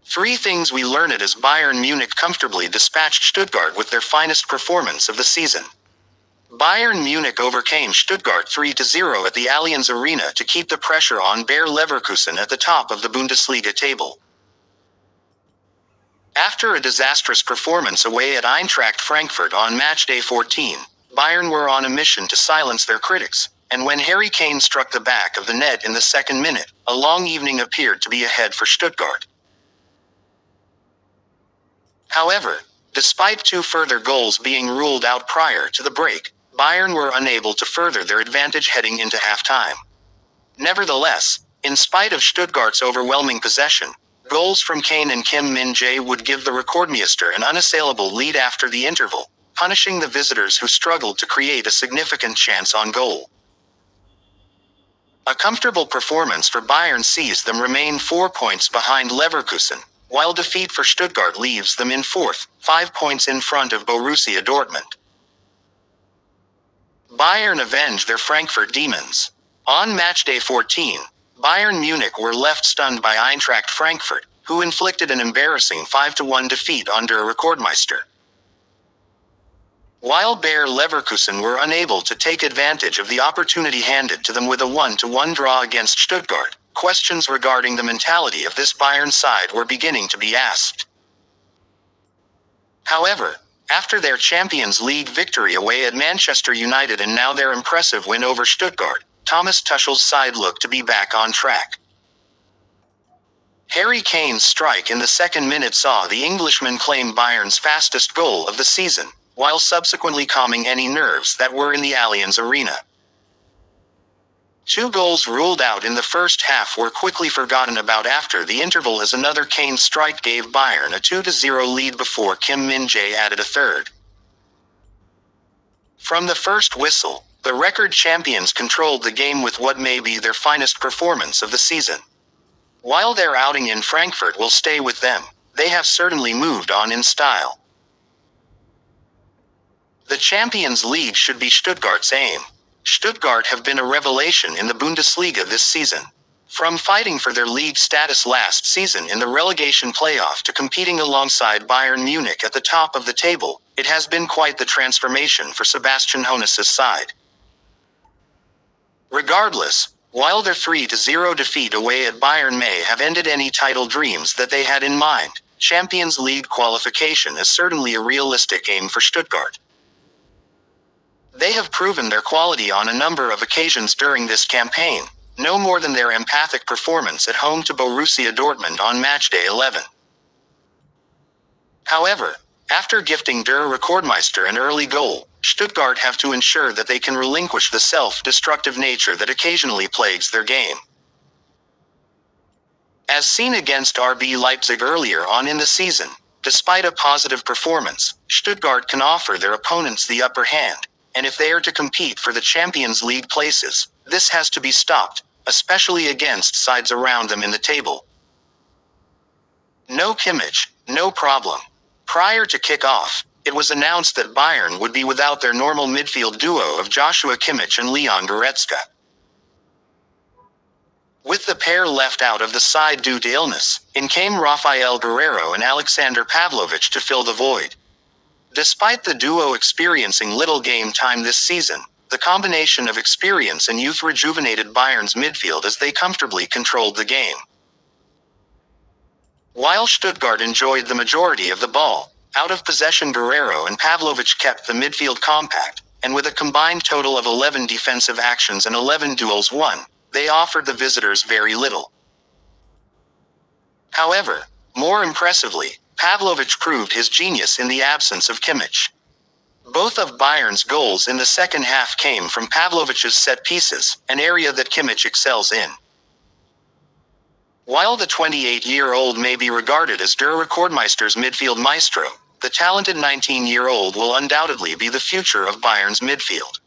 Three things we learned as Bayern Munich comfortably dispatched Stuttgart with their finest performance of the season. Bayern Munich overcame Stuttgart 3-0 at the Allianz Arena to keep the pressure on Bayer Leverkusen at the top of the Bundesliga table. After a disastrous performance away at Eintracht Frankfurt on matchday 14, Bayern were on a mission to silence their critics, and when Harry Kane struck the back of the net in the second minute, a long evening appeared to be ahead for Stuttgart. However, despite two further goals being ruled out prior to the break, Bayern were unable to further their advantage heading into halftime. Nevertheless, in spite of Stuttgart's overwhelming possession, goals from Kane and Kim Min-jae would give the Rekordmeister an unassailable lead after the interval, punishing the visitors who struggled to create a significant chance on goal. A comfortable performance for Bayern sees them remain 4 points behind Leverkusen, while defeat for Stuttgart leaves them in fourth, 5 points in front of Borussia Dortmund. Bayern avenged their Frankfurt demons. On matchday 14, Bayern Munich were left stunned by Eintracht Frankfurt, who inflicted an embarrassing 5-1 defeat under a Rekordmeister. While Bayer Leverkusen were unable to take advantage of the opportunity handed to them with a 1-1 draw against Stuttgart, questions regarding the mentality of this Bayern side were beginning to be asked. However, after their Champions League victory away at Manchester United and now their impressive win over Stuttgart, Thomas Tuchel's side looked to be back on track. Harry Kane's strike in the second minute saw the Englishman claim Bayern's fastest goal of the season, while subsequently calming any nerves that were in the Allianz Arena. Two goals ruled out in the first half were quickly forgotten about after the interval as another Kane strike gave Bayern a 2-0 lead before Kim Min-jae added a third. From the first whistle, the record champions controlled the game with what may be their finest performance of the season. While their outing in Frankfurt will stay with them, they have certainly moved on in style. The Champions League should be Stuttgart's aim. Stuttgart have been a revelation in the Bundesliga this season. From fighting for their league status last season in the relegation playoff to competing alongside Bayern Munich at the top of the table, it has been quite the transformation for Sebastian Hoeneß's side. Regardless, while their 3-0 defeat away at Bayern may have ended any title dreams that they had in mind, Champions League qualification is certainly a realistic aim for Stuttgart. They have proven their quality on a number of occasions during this campaign, no more than their emphatic performance at home to Borussia Dortmund on matchday 11. However, after gifting der Rekordmeister an early goal, Stuttgart have to ensure that they can relinquish the self-destructive nature that occasionally plagues their game. As seen against RB Leipzig earlier on in the season, despite a positive performance, Stuttgart can offer their opponents the upper hand, and if they are to compete for the Champions League places, this has to be stopped, especially against sides around them in the table. No Kimmich, no problem. Prior to kick-off, it was announced that Bayern would be without their normal midfield duo of Joshua Kimmich and Leon Goretzka. With the pair left out of the side due to illness, in came Rafael Guerreiro and Alexander Pavlovic to fill the void. Despite the duo experiencing little game time this season, the combination of experience and youth rejuvenated Bayern's midfield as they comfortably controlled the game. While Stuttgart enjoyed the majority of the ball, out-of-possession Guerreiro and Pavlovic kept the midfield compact, and with a combined total of 11 defensive actions and 11 duels won, they offered the visitors very little. However, more impressively, Pavlovic proved his genius in the absence of Kimmich. Both of Bayern's goals in the second half came from Pavlovic's set pieces, an area that Kimmich excels in. While the 28-year-old may be regarded as der Rekordmeister's midfield maestro, the talented 19-year-old will undoubtedly be the future of Bayern's midfield.